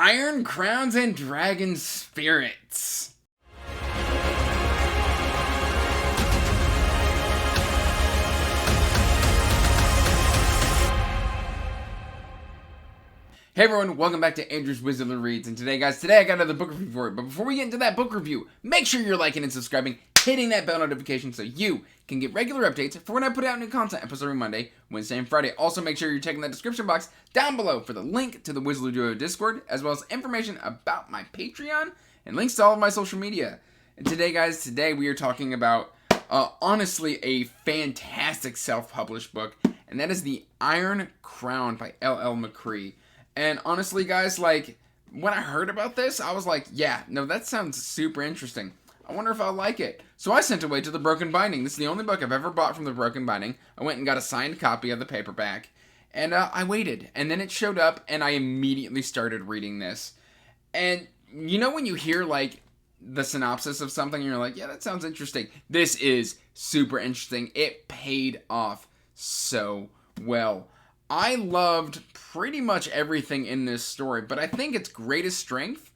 Iron Crowns and Dragon Spirits. Hey everyone, welcome back to Andrew's Wizardly Reads, and today I got another book review for you. But before we get into that book review, make sure you're liking and subscribing, hitting that bell notification so you can get regular updates for when I put out new content episodes every Monday, Wednesday, and Friday. Also, make sure you're checking the description box down below for the link to the Wizardly Duo Discord, as well as information about my Patreon and links to all of my social media. And today we are talking about, honestly, a fantastic self-published book, and that is The Iron Crown by L.L. McCree. And honestly, guys, like, when I heard about this, I was like, yeah, no, that sounds super interesting. I wonder if I'll like it. So I sent away to the Broken Binding. This is the only book I've ever bought from the Broken Binding. I went and got a signed copy of the paperback. And I waited. And then it showed up, and I immediately started reading this. And you know when you hear, like, the synopsis of something, and you're like, yeah, that sounds interesting. This is super interesting. It paid off so well. I loved pretty much everything in this story, but I think its greatest strength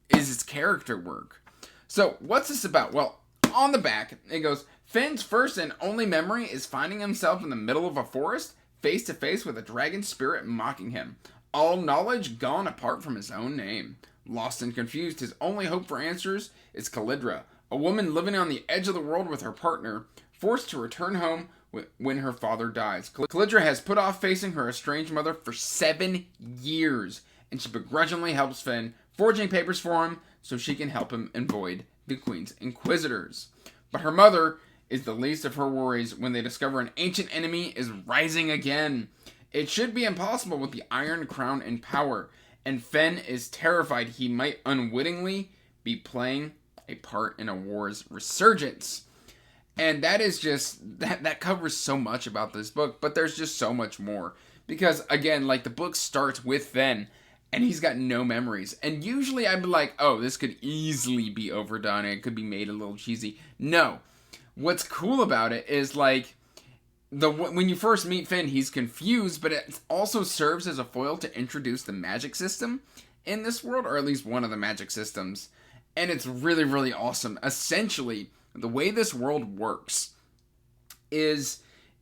is its character work. So, what's this about? Well, on the back, it goes, Finn's first and only memory is finding himself in the middle of a forest, face to face with a dragon spirit mocking him. All knowledge gone apart from his own name. Lost and confused, his only hope for answers is Calidra, a woman living on the edge of the world with her partner, forced to return home when her father dies. Calidra has put off facing her estranged mother for 7 years, and she begrudgingly helps Finn, forging papers for him so she can help him avoid the Queen's Inquisitors. But her mother is the least of her worries when they discover an ancient enemy is rising again. It should be impossible with the Iron Crown in power, and Finn is terrified he might unwittingly be playing a part in a war's resurgence. And that is just, that covers so much about this book, but there's just so much more. Because, again, like, the book starts with Finn, and he's got no memories. And usually I'd be like, oh, this could easily be overdone, it could be made a little cheesy. No. What's cool about it is, like, when you first meet Finn, he's confused, but it also serves as a foil to introduce the magic system in this world, or at least one of the magic systems. And it's really, really awesome. Essentially, the way this world works is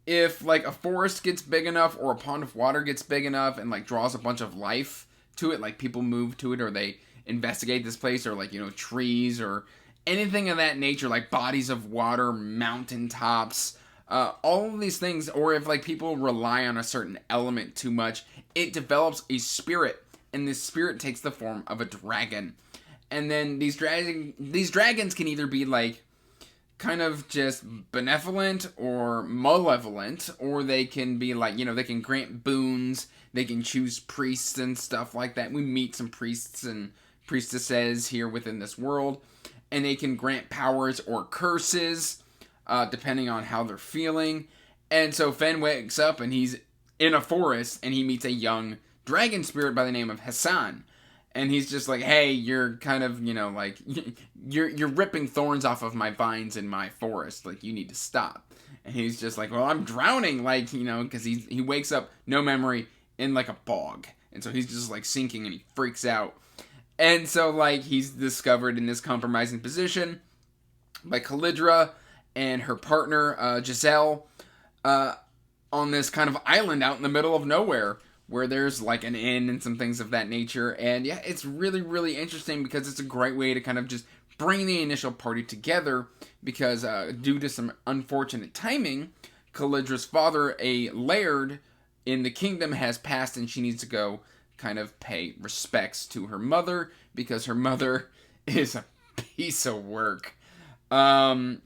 if, like, a forest gets big enough or a pond of water gets big enough and, like, draws a bunch of life to it, like, people move to it or they investigate this place, or, like, you know, trees or anything of that nature, like bodies of water, mountaintops, all of these things, or if, like, people rely on a certain element too much, it develops a spirit, and this spirit takes the form of a dragon. And then these dragons can either be, like, kind of just benevolent or malevolent, or they can be like, you know, they can grant boons, they can choose priests and stuff like that. We meet some priests and priestesses here within this world, and they can grant powers or curses, depending on how they're feeling. And so Finn wakes up and he's in a forest, and he meets a young dragon spirit by the name of Hassan. And he's just like, hey, you're kind of, you know, like, you're ripping thorns off of my vines in my forest. Like, you need to stop. And he's just like, well, I'm drowning. Like, you know, because he wakes up, no memory, in, like, a bog. And so he's just, like, sinking, and he freaks out. And so, like, he's discovered in this compromising position by Calidra and her partner, Giselle, on this kind of island out in the middle of nowhere, where there's, like, an inn and some things of that nature. And yeah, it's really, really interesting because it's a great way to kind of just bring the initial party together, because due to some unfortunate timing, Calidra's father, a laird in the kingdom, has passed, and she needs to go kind of pay respects to her mother, because her mother is a piece of work. We're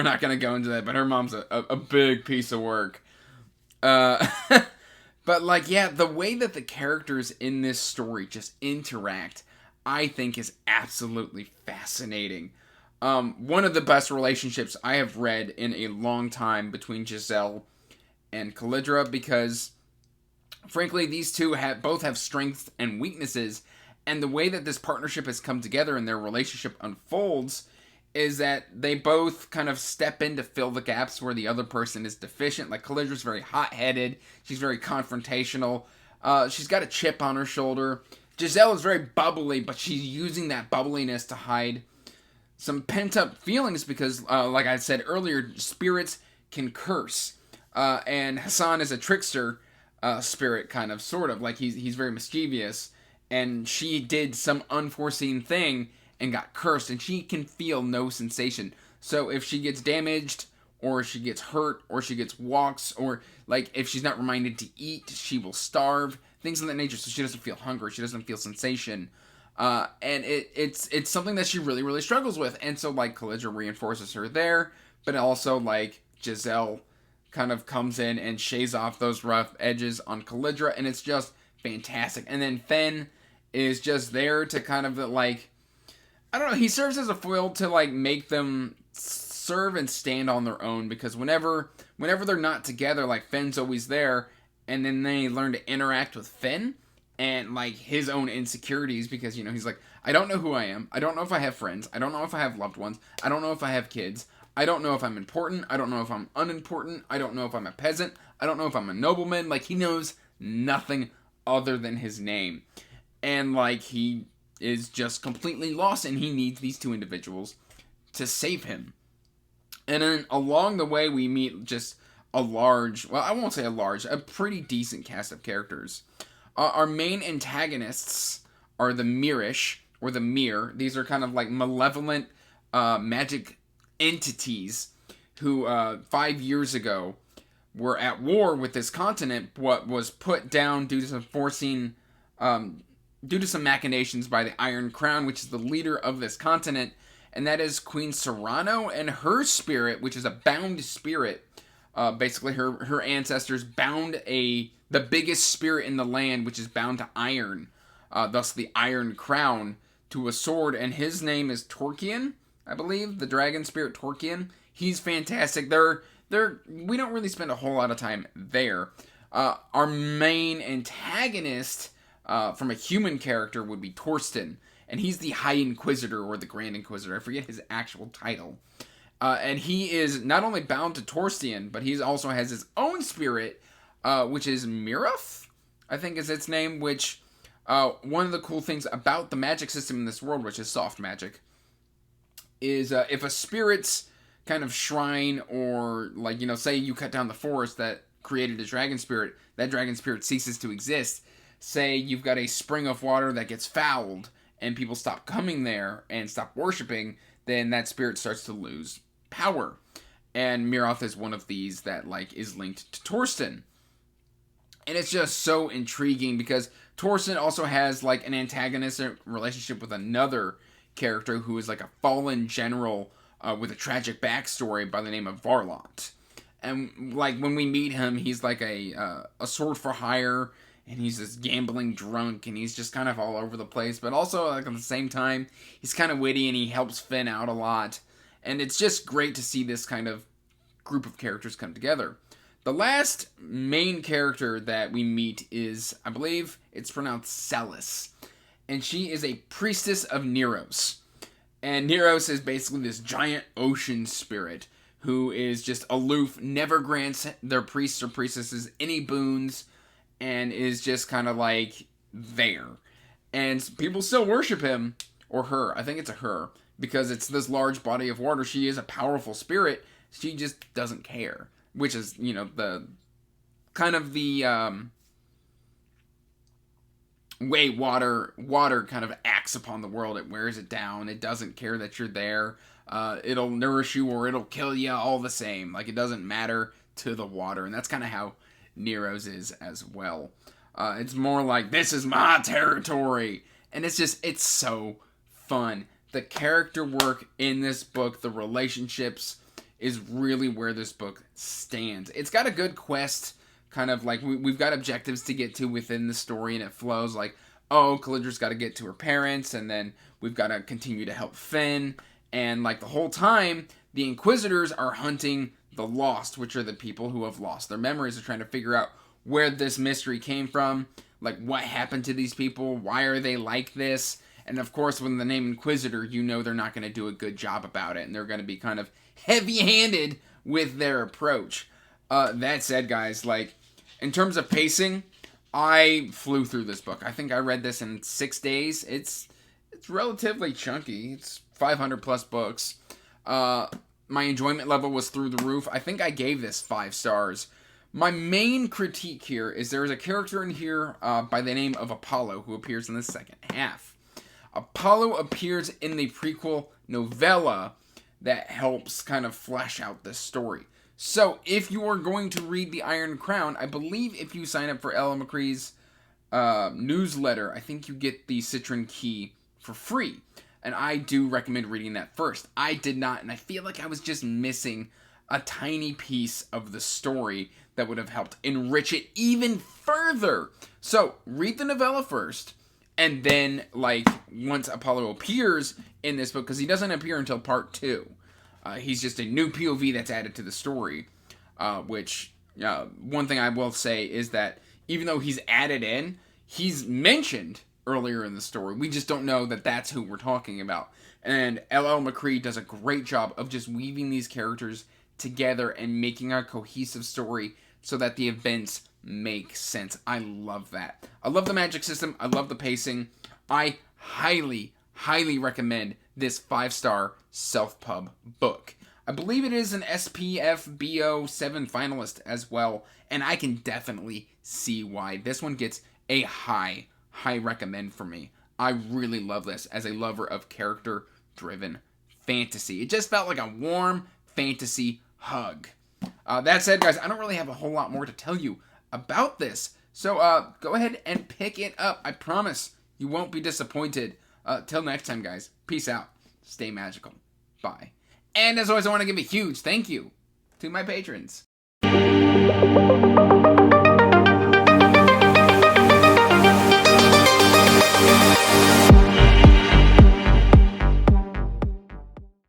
not going to go into that, but her mom's a big piece of work. But, like, yeah, the way that the characters in this story just interact, I think, is absolutely fascinating. One of the best relationships I have read in a long time between Giselle and Calidra, because, frankly, these two both have strengths and weaknesses, and the way that this partnership has come together and their relationship unfolds is that they both kind of step in to fill the gaps where the other person is deficient. Like, Calidra's very hot-headed, she's very confrontational, she's got a chip on her shoulder. Giselle is very bubbly, but she's using that bubbliness to hide some pent-up feelings because, like I said earlier, spirits can curse. And Hassan is a trickster spirit, kind of, sort of. Like, he's very mischievous. And she did some unforeseen thing and got cursed. And she can feel no sensation. So if she gets damaged, or she gets hurt, or she gets walks, or, like, if she's not reminded to eat, she will starve. Things of that nature. So she doesn't feel hunger. She doesn't feel sensation. And it's something that she really, really struggles with. And so, like, Caligula reinforces her there. But also, like, Giselle kind of comes in and shaves off those rough edges on Caligula. And it's just fantastic. And then Fenn is just there to kind of, like, I don't know. He serves as a foil to, like, make them serve and stand on their own. Because whenever they're not together, like, Fenn's always there. And then they learn to interact with Fenn. And, like, his own insecurities, because, you know, he's like, I don't know who I am. I don't know if I have friends. I don't know if I have loved ones. I don't know if I have kids. I don't know if I'm important. I don't know if I'm unimportant. I don't know if I'm a peasant. I don't know if I'm a nobleman. Like, he knows nothing other than his name. And, like, he is just completely lost, and he needs these two individuals to save him. And then, along the way, we meet just a pretty decent cast of characters. Our main antagonists are the Mirish, or the Mir. These are kind of like malevolent magic entities who 5 years ago were at war with this continent, what was put down due to some machinations by the Iron Crown, which is the leader of this continent, and that is Queen Serrano and her spirit, which is a bound spirit. Basically, her ancestors bound the biggest spirit in the land, which is bound to iron, thus the Iron Crown, to a sword, and his name is Torkian, I believe, the dragon spirit Torkian. He's fantastic. We don't really spend a whole lot of time there. Our main antagonist from a human character would be Torsten, and he's the High Inquisitor, or the Grand Inquisitor. I forget his actual title. And he is not only bound to Torsten, but he also has his own spirit, which is Mirath, I think is its name, which, one of the cool things about the magic system in this world, which is soft magic, is if a spirit's kind of shrine, or, like, you know, say you cut down the forest that created a dragon spirit, that dragon spirit ceases to exist. Say you've got a spring of water that gets fouled, and people stop coming there and stop worshiping, then that spirit starts to lose power. And Mirath is one of these that, like, is linked to Torsten. And it's just so intriguing because Torsten also has, like, an antagonistic relationship with another character who is, like, a fallen general with a tragic backstory by the name of Varlot. And, like, when we meet him, he's like a sword for hire, and he's this gambling drunk, and he's just kind of all over the place. But also, like, at the same time, he's kind of witty, and he helps Finn out a lot. And it's just great to see this kind of group of characters come together. The last main character that we meet is, I believe it's pronounced Celis. And she is a priestess of Neros. And Neros is basically this giant ocean spirit who is just aloof, never grants their priests or priestesses any boons, and is just kind of like there. And people still worship him, or her, I think it's a her, because it's this large body of water. She is a powerful spirit, she just doesn't care. Which is, you know, the kind of the way water kind of acts upon the world. It wears it down. It doesn't care that you're there. It'll nourish you or it'll kill you all the same. Like, it doesn't matter to the water. And that's kind of how Nero's is as well. It's more like, this is my territory. And it's so fun. The character work in this book, the relationships, is really where this book stands. It's got a good quest, kind of like, we've got objectives to get to within the story, and it flows like, oh, Calidra's got to get to her parents, and then we've got to continue to help Finn, and like the whole time, the Inquisitors are hunting the lost, which are the people who have lost their memories. They're trying to figure out where this mystery came from, like what happened to these people, why are they like this, and of course, when the name Inquisitor, you know they're not going to do a good job about it, and they're going to be kind of heavy-handed with their approach. That said, guys, like, in terms of pacing, I flew through this book. I think I read this in 6 days. It's relatively chunky. It's 500 plus books. My enjoyment level was through the roof. I think I gave this 5 stars. My main critique here is there is a character in here by the name of Apollo who appears in the second half. Apollo appears in the prequel novella that helps kind of flesh out this story. So, if you are going to read The Iron Crown, I believe if you sign up for Ella McCree's newsletter, I think you get the Citron Key for free. And I do recommend reading that first. I did not, and I feel like I was just missing a tiny piece of the story that would have helped enrich it even further. So, read the novella first, and then, like, once Apollo appears in this book, because he doesn't appear until part 2. He's just a new POV that's added to the story, which, one thing I will say is that even though he's added in, he's mentioned earlier in the story. We just don't know that that's who we're talking about. And L.L. McCree does a great job of just weaving these characters together and making a cohesive story so that the events make sense. I love that. I love the magic system. I love the pacing. I highly, highly recommend this 5-star self-pub book. I believe it is an SPF BO7 finalist as well, and I can definitely see why. This one gets a high recommend for me. I really love this as a lover of character-driven fantasy. It just felt like a warm fantasy hug. That said, guys, I don't really have a whole lot more to tell you about this, so go ahead and pick it up. I promise you won't be disappointed. Till next time, guys. Peace out. Stay magical. Bye. And as always, I want to give a huge thank you to my patrons.